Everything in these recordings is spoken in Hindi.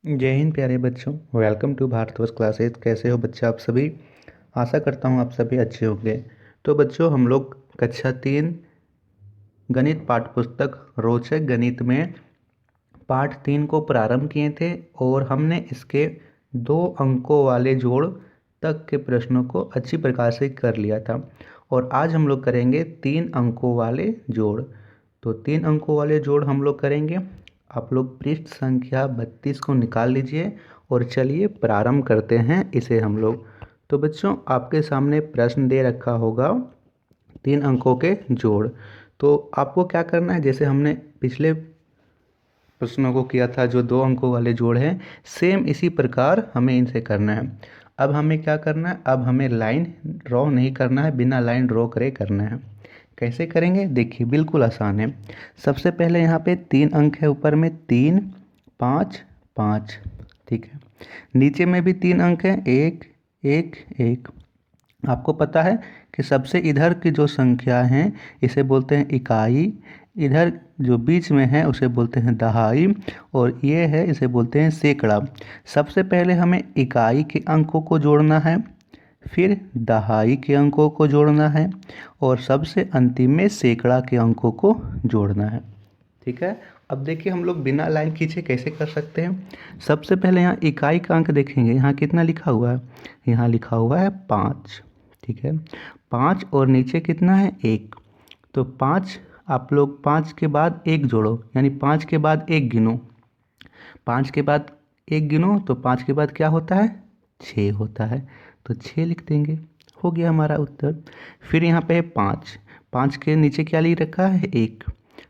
जय हिंद प्यारे बच्चों। Welcome to Bharatvarsh classes. कैसे हो बच्चे आप सभी? आशा करता हूँ आप सभी अच्छे होंगे। तो बच्चों, हम लोग कक्षा 3 गणित पाठ्यपुस्तक रोचक गणित में पाठ 3 को प्रारंभ किए थे और हमने इसके 2 अंकों वाले जोड़ तक के प्रश्नों को अच्छी प्रकार से कर लिया था। और आज हम लोग करेंगे 3 अंकों वाले जोड़। तो 3 अंकों वाले जोड़ हम लोग करेंगे। आप लोग पृष्ठ संख्या 32 को निकाल लीजिए और चलिए प्रारंभ करते हैं इसे हम लोग। तो बच्चों, आपके सामने प्रश्न दे रखा होगा 3 अंकों के जोड़। तो आपको क्या करना है, जैसे हमने पिछले प्रश्नों को किया था जो 2 अंकों वाले जोड़ हैं, सेम इसी प्रकार हमें इनसे करना है। अब हमें क्या करना है, अब हमें लाइन ड्रॉ नहीं करना है, बिना लाइन ड्रॉ करे करना है। कैसे करेंगे देखिए, बिल्कुल आसान है। सबसे पहले यहाँ पे 3 अंक है, ऊपर में 3 5 5, ठीक है। नीचे में भी 3 अंक हैं, 1 1 1। आपको पता है कि सबसे इधर की जो संख्या हैं इसे बोलते हैं इकाई, इधर जो बीच में है उसे बोलते हैं दहाई, और ये है इसे बोलते हैं सैकड़ा। सबसे पहले हमें इकाई के अंकों को जोड़ना है, फिर दहाई के अंकों को जोड़ना है, और सबसे अंतिम में सैकड़ा के अंकों को जोड़ना है। ठीक है। अब देखिए, हम लोग बिना लाइन खींचे कैसे कर सकते हैं। सबसे पहले यहाँ इकाई का अंक देखेंगे, यहाँ कितना लिखा हुआ है, यहाँ लिखा हुआ है 5, ठीक है। 5 और नीचे कितना है 1। तो 5, आप लोग 5 के बाद 1 जोड़ो, यानी 5 के बाद 1 गिनो। 5 के बाद 1 गिनो तो 5 के बाद क्या होता है, 6 होता है। तो 6 लिख देंगे, हो गया हमारा उत्तर। फिर यहाँ पे है 5, 5 के नीचे क्या लिख रखा है 1।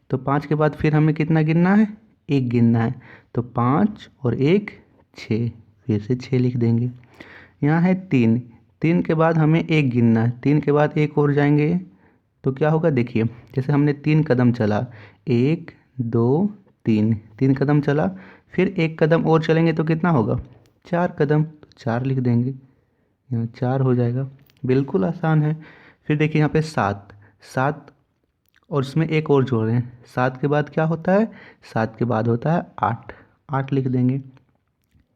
तो 5 के बाद फिर हमें कितना गिनना है, 1 गिनना है। तो 5 और 1 6, फिर से 6 लिख देंगे। यहाँ है 3, 3 के बाद हमें 1 गिनना है, 3 के बाद 1 और जाएंगे तो क्या होगा देखिए, जैसे हमने 3 कदम चला, 1 2 3, 3 कदम चला, फिर 1 कदम और चलेंगे तो कितना होगा, 4 कदम, तो 4 लिख देंगे, यहाँ 4 हो जाएगा। बिल्कुल आसान है। फिर देखिए यहाँ पे 7, 7 और इसमें एक और जोड़ रहे हैं, 7 के बाद क्या होता है, 7 के बाद होता है 8, 8 लिख देंगे।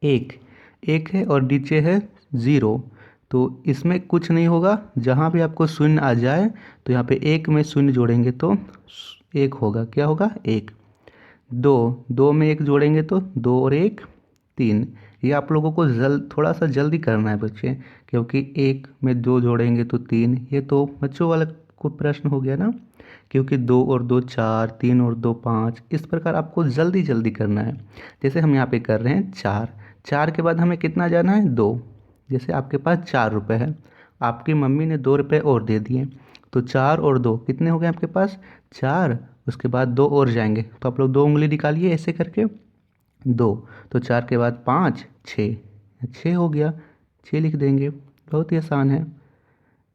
एक, एक है और नीचे है 0, तो इसमें कुछ नहीं होगा, जहाँ भी आपको शून्य आ जाए तो यहाँ पे 1 में शून्य जोड़ेंगे तो 1 होगा, क्या होगा 1। 2, 2 में 1 जोड़ेंगे तो 2 और 1 3। ये आप लोगों को थोड़ा सा जल्दी करना है बच्चे, क्योंकि 1 में 2 जोड़ेंगे तो 3, ये तो बच्चों वाला को प्रश्न हो गया ना। क्योंकि 2 और 2 4, 3 और 2 5, इस प्रकार आपको जल्दी जल्दी करना है। जैसे हम यहाँ पे कर रहे हैं 4, 4 के बाद हमें कितना जाना है 2। जैसे आपके पास 4 रुपये है, आपकी मम्मी ने 2 रुपये और दे दिए, तो 4 और 2 कितने हो गए आपके पास, 4। उसके बाद 2 और जाएंगे तो आप लोग 2 उंगली निकालिए ऐसे करके, 2, तो 4 के बाद 5 6, 6 हो गया, 6 लिख देंगे। बहुत ही आसान है।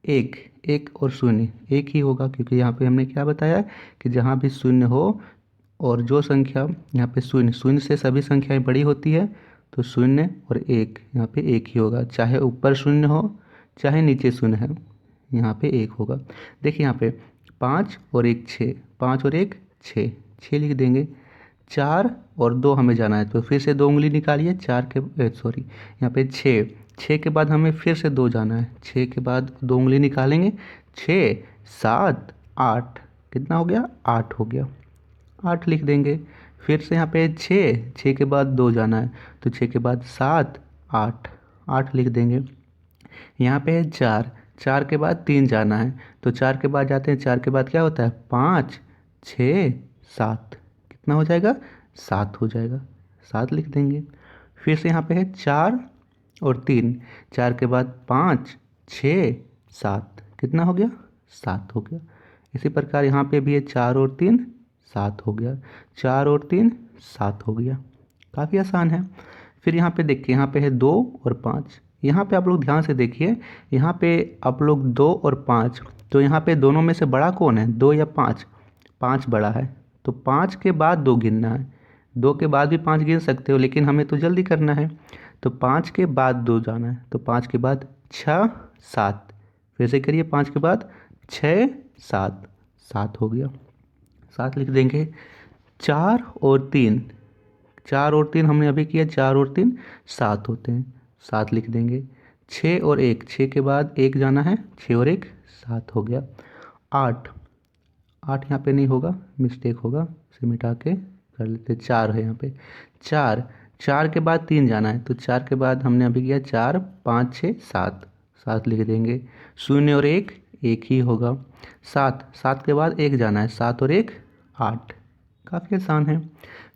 एक, एक और शून्य एक ही होगा, क्योंकि यहाँ पे हमने क्या बताया कि जहाँ भी शून्य हो और जो संख्या यहाँ पे शून्य, शून्य से सभी संख्याएं बड़ी होती है, तो शून्य और एक यहाँ पे एक ही होगा, चाहे ऊपर शून्य हो चाहे नीचे शून्य है, यहाँ पे एक होगा। देखिए यहाँ पे 5 और 1 6, 5 और 1 6, 6 लिख देंगे। 4 और 2 हमें जाना है, तो फिर से 2 उंगली निकालिए, 4 के सॉरी यहाँ पे 6, 6 के बाद हमें फिर से 2 जाना है, 6 के बाद 2 उंगली निकालेंगे, 6 7 8, कितना हो गया 8 हो गया, 8 लिख देंगे। फिर से यहाँ पे 6, 6 के बाद 2 जाना है, तो 6 के बाद 7 8, 8 लिख देंगे। यहाँ पे है 4, 4 के बाद 3 जाना है, तो 4 के बाद जाते हैं, 4 के बाद क्या होता है 5 6 7, कितना हो जाएगा 7 हो जाएगा, 7 लिख देंगे। फिर से यहाँ पे है 4 और 3, 4 के बाद 5 6 7, कितना हो गया 7 हो गया। इसी प्रकार यहाँ पे भी है 4 और 3 7 हो गया, 4 और 3 7 हो गया। काफ़ी आसान है। फिर यहाँ पे देखिए, यहाँ पे है 2 और 5, यहाँ पे आप लोग ध्यान से देखिए, यहाँ पे आप लोग 2 और 5, तो यहाँ पे दोनों में से बड़ा कौन है, 2 या 5, 5 बड़ा है, तो 5 के बाद 2 गिनना है। 2 के बाद भी 5 गिन सकते हो, लेकिन हमें तो जल्दी करना है, तो 5 के बाद 2 जाना है, तो 5 के बाद 6 7, फिर से करिए, 5 के बाद 6 7, 7 हो गया, 7 लिख देंगे। 4 और 3, 4 और 3 हमने अभी किया, 4 और 3 7 होते हैं, 7 लिख देंगे। 6 और 1, 6 के बाद 1 जाना है, 6 और 1 7 हो गया। 8, 8 यहाँ पे नहीं होगा, मिस्टेक होगा, इसे मिटा के कर लेते, 4 है यहाँ पे। 4, 4 के बाद 3 जाना है, तो 4 के बाद हमने अभी किया 4 5 6 7, 7 लिख देंगे। 0 और 1 1 ही होगा। 7, 7 के बाद 1 जाना है, 7 और 1 8, काफ़ी आसान है।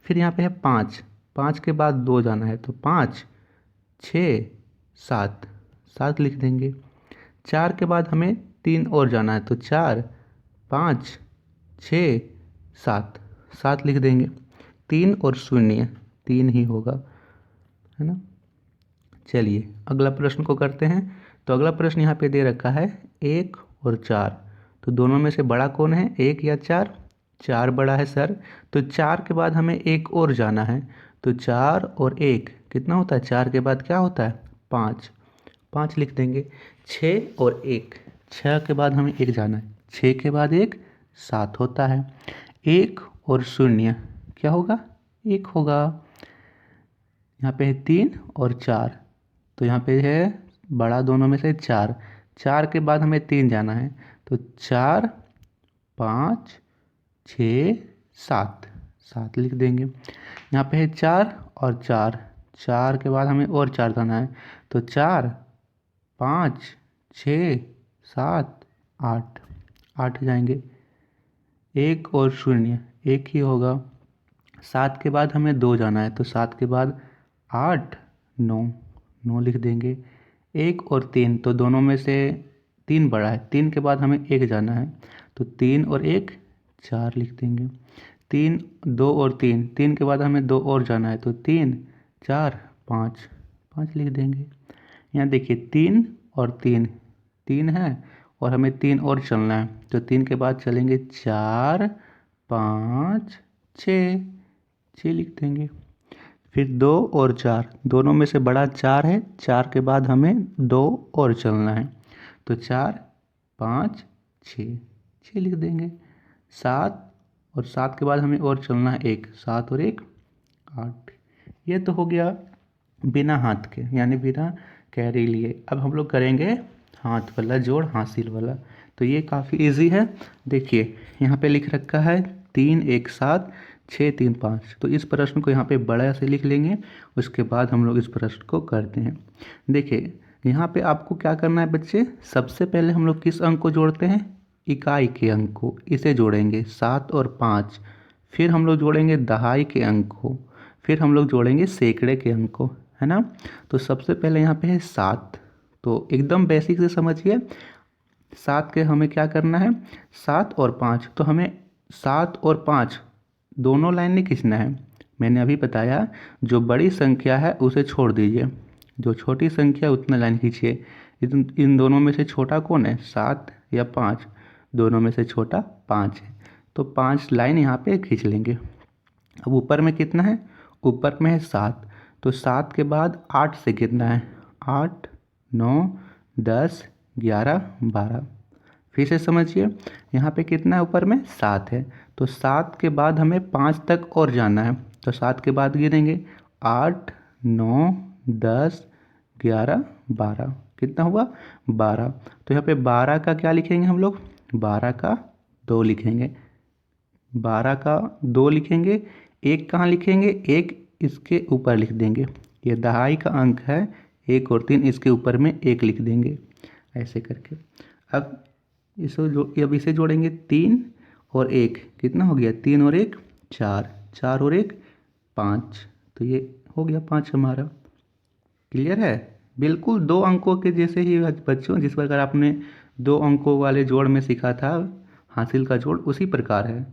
फिर यहाँ पे है 5, 5 के बाद 2 जाना है, तो 5 6 7, 7 लिख देंगे। 4 के बाद हमें 3 और जाना है, तो 4 5 6 7, 7 लिख देंगे। 3 और 0 3 ही होगा, है ना। चलिए अगला प्रश्न को करते हैं। तो अगला प्रश्न यहाँ पे दे रखा है 1 और 4, तो दोनों में से बड़ा कौन है, 1 या 4? 4 बड़ा है सर। तो 4 के बाद हमें 1 और जाना है, तो 4 और 1 कितना होता है, 4 के बाद क्या होता है 5, 5 लिख देंगे। 6 और 1, 6 के बाद हमें 1 जाना है, 6 के बाद 1 7 होता है। 1 और 0 क्या होगा, 1 होगा। यहाँ पे है 3 और 4, तो यहाँ पे है बड़ा दोनों में से 4, 4 के बाद हमें 3 जाना है, तो 4 5 6 7, 7 लिख देंगे। यहाँ पे है 4 और 4, 4 के बाद हमें और 4 जाना है, तो 4 5 6 7 8, 8 जाएंगे। 1 और 0 1 ही होगा। 7 के बाद हमें 2 जाना है, तो 7 के बाद 8 9, 9 लिख देंगे। 1 और 3, तो दोनों में से 3 बड़ा है, 3 के बाद हमें 1 जाना है, तो 3 और 1 4 लिख देंगे। 3 2 और 3, 3 के बाद हमें 2 और जाना है, तो 3 4 5, 5 लिख देंगे। यहाँ देखिए 3 और 3, 3 है और हमें 3 और चलना है, तो 3 के बाद चलेंगे 4 5 6, 6 लिख देंगे। फिर 2 और 4, दोनों में से बड़ा 4 है, 4 के बाद हमें 2 और चलना है, तो 4 5 6, 6 लिख देंगे। 7 और 7 के बाद हमें और चलना है 1, 7 और 1 8। ये तो हो गया बिना हाथ के, यानी बिना कैरी लिए। अब हम लोग करेंगे हाथ वाला जोड़, हासिल वाला। तो ये काफ़ी इजी है। देखिए यहाँ पे लिख रखा है 3 1 7 6 3 5, तो इस प्रश्न को यहाँ पे बड़ा से लिख लेंगे, उसके बाद हम लोग इस प्रश्न को करते हैं। देखिए यहाँ पे आपको क्या करना है बच्चे, सबसे पहले हम लोग किस अंक को जोड़ते हैं, इकाई के अंक को, इसे जोड़ेंगे 7 और 5। फिर हम लोग जोड़ेंगे दहाई के अंक को, फिर हम लोग जोड़ेंगे सैकड़े के अंक को, है ना। तो सबसे पहले यहाँ पे है 7, तो एकदम बेसिक से समझिए। 7 के हमें क्या करना है, 7 और 5, तो हमें 7 और 5 दोनों लाइन नहीं खींचना है। मैंने अभी बताया जो बड़ी संख्या है उसे छोड़ दीजिए, जो छोटी संख्या उतना लाइन खींचिए। इन दोनों में से छोटा कौन है, 7 या 5? दोनों में से छोटा 5 है, तो 5 लाइन यहाँ पे खींच लेंगे। अब ऊपर में कितना है, ऊपर में है 7, तो 7 के बाद 8 से कितना है, 8 9 10 11 12। फिर से समझिए, यहाँ पे कितना है, ऊपर में 7 है, तो 7 के बाद हमें 5 तक और जाना है, तो 7 के बाद गिनेंगे 8 9 10 11 12, कितना हुआ 12। तो यहाँ पे 12 का क्या लिखेंगे हम लोग, 12 का 2 लिखेंगे, 12 का 2 लिखेंगे। एक कहाँ लिखेंगे, एक इसके ऊपर लिख देंगे, ये दहाई का अंक है, 1 और 3 इसके ऊपर में 1 लिख देंगे, ऐसे करके। अब इसे जोड़ेंगे 3 और 1, कितना हो गया, 3 और 1 4, 4 और 1 5, तो ये हो गया 5 हमारा। क्लियर है, बिल्कुल 2 अंकों के जैसे ही बच्चों, जिस प्रकार आपने 2 अंकों वाले जोड़ में सीखा था हासिल का जोड़, उसी प्रकार है,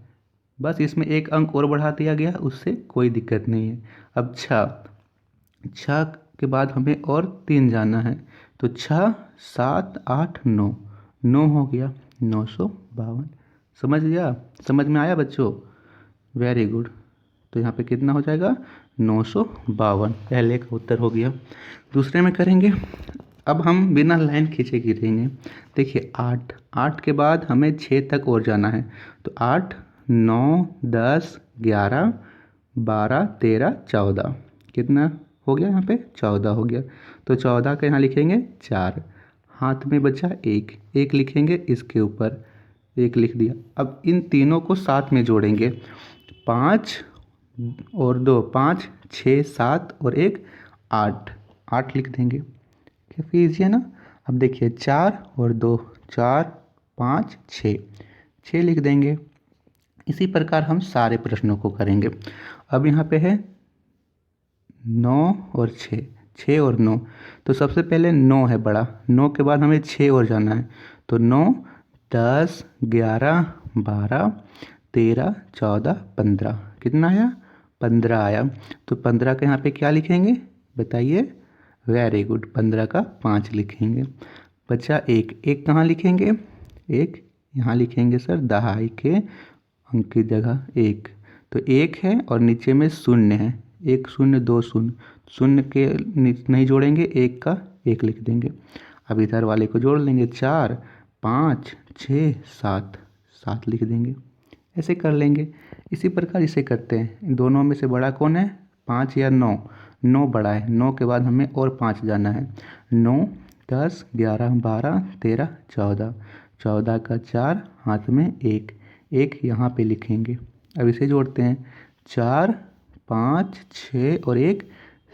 बस इसमें 1 अंक और बढ़ा दिया गया, उससे कोई दिक्कत नहीं है। अब 6 के बाद हमें और 3 जाना है, तो 6 7 8 9, 9 हो गया 952। समझ गया, समझ में आया बच्चों, वेरी गुड। तो यहाँ पे कितना हो जाएगा, 952, पहले का उत्तर हो गया। दूसरे में करेंगे, अब हम बिना लाइन खींचे गिरेंगे। देखिए 8 के बाद हमें 6 तक और जाना है, तो 8 9 10 11 12 13 14, कितना हो गया यहाँ पे 14 हो गया। तो 14 का यहाँ लिखेंगे 4, हाथ में बचा एक, एक लिखेंगे इसके ऊपर, एक लिख दिया। अब इन तीनों को साथ में जोड़ेंगे, 5 और 2 5, 6 7 और 1 8, 8 लिख देंगे। काफ़ी ईजी है ना। अब देखिए 4 और 2 4 5 6, 6 लिख देंगे। इसी प्रकार हम सारे प्रश्नों को करेंगे। अब यहाँ पे है 9 और 6, 6 और 9, तो सबसे पहले 9 है बड़ा, 9 के बाद हमें 6 और जाना है। तो 9 10 11 12 13 14 15, कितना आया 15 आया। तो 15 का यहाँ पे क्या लिखेंगे बताइए, वेरी गुड, 15 का 5 लिखेंगे। बचा एक, एक कहाँ लिखेंगे, एक यहाँ लिखेंगे सर, दहाई के अंक की जगह एक। तो एक है और नीचे में शून्य है, एक शून्य दो शून्य, शून्य के नहीं जोड़ेंगे, एक का एक लिख देंगे। अब इधर वाले को जोड़ लेंगे, 4 5 6 7, 7 लिख देंगे। ऐसे कर लेंगे। इसी प्रकार इसे करते हैं, दोनों में से बड़ा कौन है, 5 या 9, 9 बड़ा है, 9 के बाद हमें और 5 जाना है। 9 10 11 12 13 14, 14 का 4, हाथ में एक, एक यहाँ पे लिखेंगे। अब इसे जोड़ते हैं, 4 5 6 और 1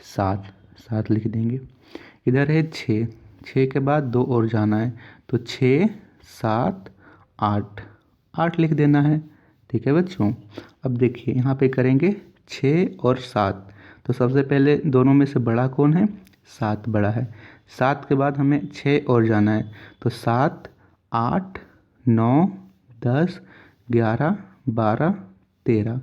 7, 7 लिख देंगे। इधर है 6, 6 के बाद 2 और जाना है, तो 6 7 8, 8 लिख देना है। ठीक है बच्चों। अब देखिए यहाँ पे करेंगे 6 और 7, तो सबसे पहले दोनों में से बड़ा कौन है, 7 बड़ा है। 7 के बाद हमें 6 और जाना है, तो 7 8 9 10 11 12 13,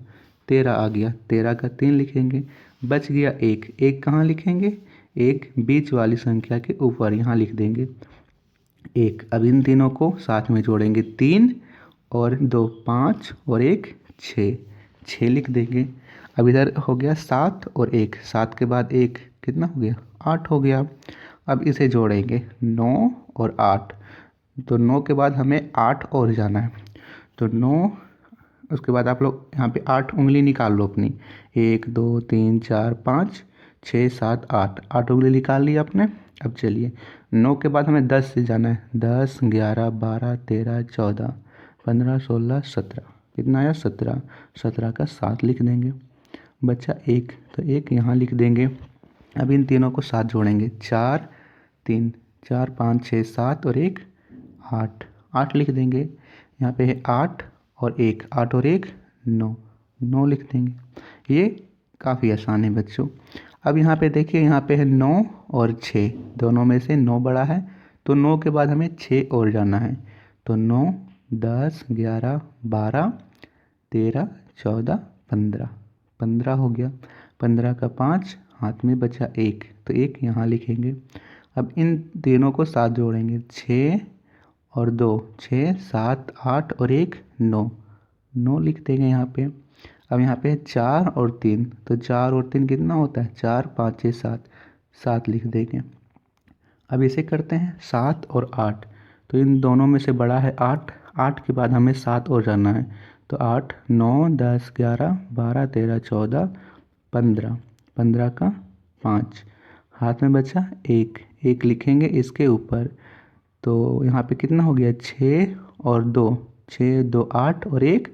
13 आ गया, 13 का 3 लिखेंगे। बच गया एक, एक कहाँ लिखेंगे, एक बीच वाली संख्या के ऊपर यहाँ लिख देंगे एक। अब इन तीनों को साथ में जोड़ेंगे, 3 और 2 5 और 1 6, 6 लिख देंगे। अब इधर हो गया 7 और 1, 7 के बाद 1 कितना हो गया, 8 हो गया। अब इसे जोड़ेंगे 9 और 8, तो 9 के बाद हमें 8 और जाना है, तो 9, उसके बाद आप लोग यहाँ पे 8 उंगली निकाल लो अपनी, 1 2 3 4 5 6 7 8, 8 उंगली निकाल ली आपने। अब चलिए 9 के बाद हमें 10 से जाना है, 10 11 12 13 14 15 16 17, कितना आया 17, 17 का 7 लिख देंगे। बचा एक, तो एक यहाँ लिख देंगे। अब इन तीनों को साथ जोड़ेंगे, 4 3 4 5 6 7 और 1 8, 8 लिख देंगे। यहाँ पे है 8 और 1, 8 और 1 9, 9 लिख देंगे। ये काफ़ी आसान है बच्चों। अब यहाँ पे देखिए, यहाँ पे है 9 और 6, दोनों में से 9 बड़ा है, तो 9 के बाद हमें 6 और जाना है, तो 9 10 11 12 13 14 15, 15 हो गया। 15 का 5, हाथ में बचा एक, तो एक यहाँ लिखेंगे। अब इन तीनों को साथ जोड़ेंगे, 6 और 2 6 7 8 और 1 9, 9 लिख देंगे यहाँ पे। अब यहाँ पे 4 और 3, तो 4 और 3 कितना होता है, 4 5 6 7, 7 लिख देंगे। अब इसे करते हैं 7 और 8, तो इन दोनों में से बड़ा है 8, 8 के बाद हमें 7 और जाना है, तो 8 9 10 11 12 13 14 15, 15 का 5, हाथ में बचा एक, एक लिखेंगे इसके ऊपर। तो यहाँ पे कितना हो गया, 6 और 2 6 2 8 और 1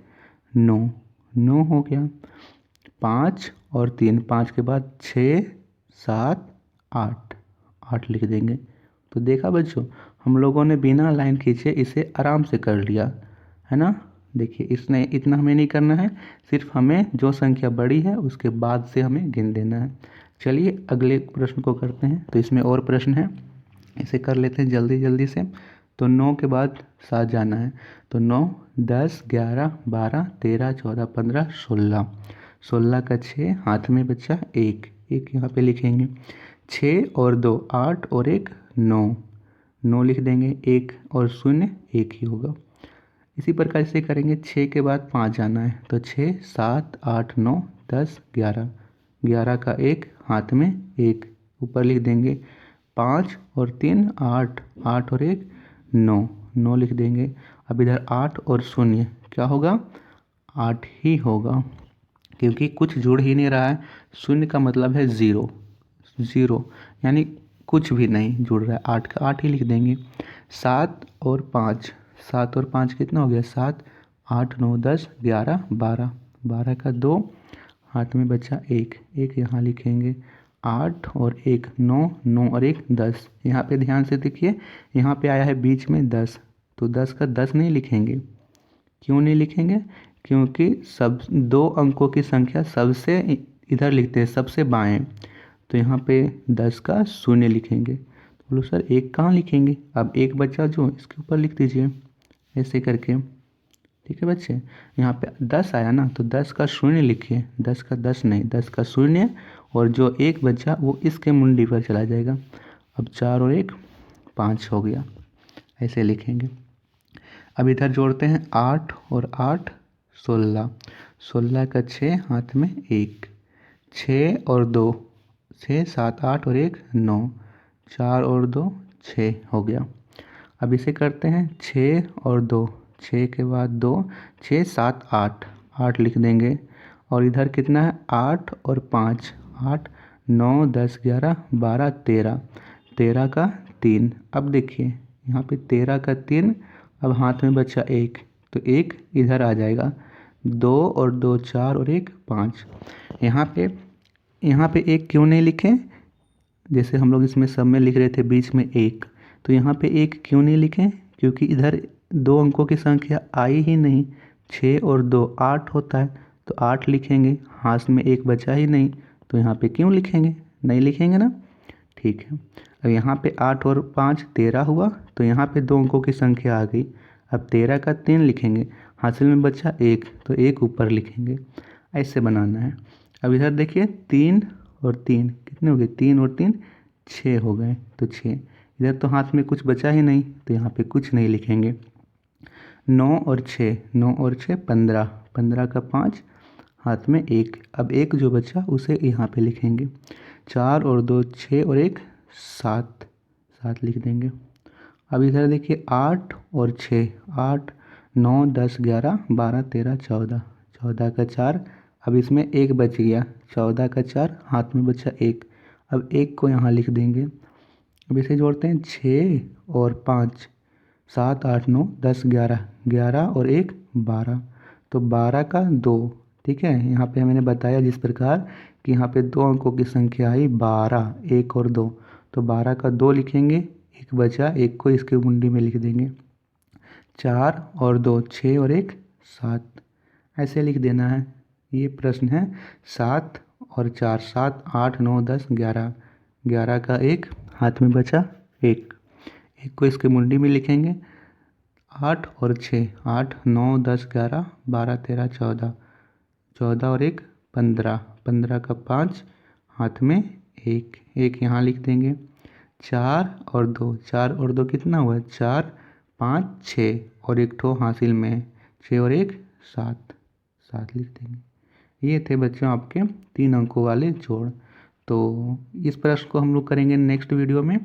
9, 9 हो गया। 5 और 3, 5 के बाद 6 7 8, 8 लिख देंगे। तो देखा बच्चों, हम लोगों ने बिना लाइन खींचे इसे आराम से कर लिया है ना। देखिए इसने इतना हमें नहीं करना है, सिर्फ हमें जो संख्या बड़ी है उसके बाद से हमें गिन देना है। चलिए अगले प्रश्न को करते हैं। तो इसमें और प्रश्न है, इसे कर लेते हैं जल्दी जल्दी से। तो 9 के बाद 7 जाना है, तो 9 10 11 12 13 14 15 16, 16 का 6, हाथ में बचा एक, एक यहाँ पे लिखेंगे। 6 और 2 8 और 1 9, 9 लिख देंगे। एक और शून्य एक ही होगा। इसी प्रकार से करेंगे, 6 के बाद 5 जाना है, तो 6 7 8 9 10 11, 11 का 1, हाथ में एक, ऊपर लिख देंगे। 5 और 3 8, 8 और 1 9, 9 लिख देंगे। अब इधर 8 और शून्य क्या होगा, 8 ही होगा। क्योंकि कुछ जुड़ ही नहीं रहा है। शून्य का मतलब है ज़ीरो, ज़ीरो यानी कुछ भी नहीं जुड़ रहा है। 8 का 8 ही लिख देंगे। 7 और 5, 7 और 5 कितना हो गया? 7, 8, 9, 10, 11, 12, 12 का 2, हाथ में बचा 1, 1 यहाँ लिखेंगे। 8 और 1 9, 9 और 1 10। यहाँ पे ध्यान से देखिए, यहाँ पे आया है बीच में 10, तो 10 का 10 नहीं लिखेंगे। क्यों नहीं लिखेंगे? क्योंकि सब 2 अंकों की संख्या सबसे इधर लिखते हैं, सबसे बाएं। तो यहाँ पे 10 का शून्य लिखेंगे। तो बोलो सर 1 कहाँ लिखेंगे? अब 1 बचा जो, इसके ऊपर लिख दीजिए ऐसे करके। ठीक है बच्चे, यहाँ पे 10 आया ना, तो 10 का शून्य लिखिए। 10 का 10 नहीं, 10 का शून्य, और जो 1 बचा वो इसके मुंडी पर चला जाएगा। अब 4 और 1 5 हो गया, ऐसे लिखेंगे। अब इधर जोड़ते हैं 8 और 8 16, 16 का 6, हाथ में 1, 6 और 2 6, 7 8 और 1 9, 4 और 2 6 हो गया। अब इसे करते हैं 6 और 2, 6 के बाद 2, 6 7 8, 8 लिख देंगे। और इधर कितना है? 8 और 5, 8 9 10 11 12 13, 13 का 3। अब देखिए यहाँ पे 13 का 3, अब हाथ में बचा 1, तो 1 इधर आ जाएगा। 2 और 2 4 और 1 5। यहाँ पे 1 क्यों नहीं लिखे? जैसे हम लोग इसमें सब में लिख रहे थे बीच में 1, तो यहाँ पे 1 क्यों नहीं लिखें? क्योंकि इधर 2 अंकों की संख्या आई ही नहीं। 6 और 2 8 होता है, तो 8 लिखेंगे। हाथ में 1 बचा ही नहीं, तो यहाँ पे क्यों लिखेंगे? नहीं लिखेंगे ना। ठीक है, अब यहाँ पे 8 और 5 13 हुआ, तो यहाँ पे 2 अंकों की संख्या आ गई। अब 13 का 3 लिखेंगे, हासिल में बचा 1, तो 1 ऊपर लिखेंगे। ऐसे बनाना है। अब इधर देखिए 3 और 3 कितने हो गए? 3 और 3 6 हो गए, तो 6। इधर तो हाथ में कुछ बचा ही नहीं, तो यहाँ पे कुछ नहीं लिखेंगे। 9 और 6, 9 और 6 15, 15 का 5, हाथ में 1, अब 1 जो बचा उसे यहाँ पे लिखेंगे। 4 और 2 6 और 1 7, 7 लिख देंगे। अब इधर देखिए 8 और 6, 8 9 10 11 12 13 14, 14 का 4, अब इसमें 1 बच गया। 14 का 4, हाथ में बचा 1, अब 1 को यहाँ लिख देंगे। अब इसे जोड़ते हैं 6 और 5, 7 8 9 10 11, 11 और 1 12, तो 12 का 2। ठीक है, यहाँ पे मैंने बताया जिस प्रकार कि यहाँ पे 2 अंकों की संख्या आई 12, 1 और 2, तो 12 का 2 लिखेंगे। 1 बचा, 1 को इसके मुंडी में लिख देंगे। 4 और 2 6 और 1 7, ऐसे लिख देना है। ये प्रश्न है। 7 और 4 7 8 9 10 11, 11 का 1, हाथ में बचा 1, 1 को इसके मुंडी में लिखेंगे। 8 और 6, 8 9 10 11 12 13 14, 14 और 1 15, 15 का 5, हाथ में 1, 1 यहाँ लिख देंगे। 4 और 2, 4 और 2 कितना हुआ? 4 5 6 और 1 ठो हासिल में, 6 और 1 7, 7 लिख देंगे। ये थे बच्चों आपके 3 अंकों वाले जोड़। तो इस प्रश्न को हम लोग करेंगे नेक्स्ट वीडियो में।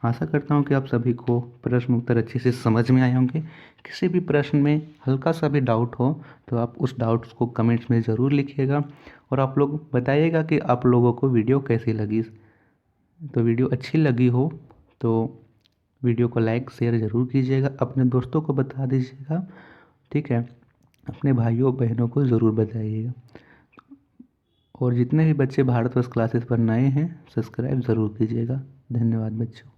आशा करता हूँ कि आप सभी को प्रश्न उत्तर अच्छे से समझ में आए होंगे। किसी भी प्रश्न में हल्का सा भी डाउट हो तो आप उस डाउट्स को कमेंट्स में ज़रूर लिखिएगा, और आप लोग बताइएगा कि आप लोगों को वीडियो कैसी लगी। तो वीडियो अच्छी लगी हो तो वीडियो को लाइक शेयर ज़रूर कीजिएगा, अपने दोस्तों को बता दीजिएगा। ठीक है, अपने भाइयों बहनों को ज़रूर बताइएगा। और जितने भी बच्चे भारत वर्ष क्लासेस पर नए हैं, सब्सक्राइब ज़रूर कीजिएगा। धन्यवाद बच्चों।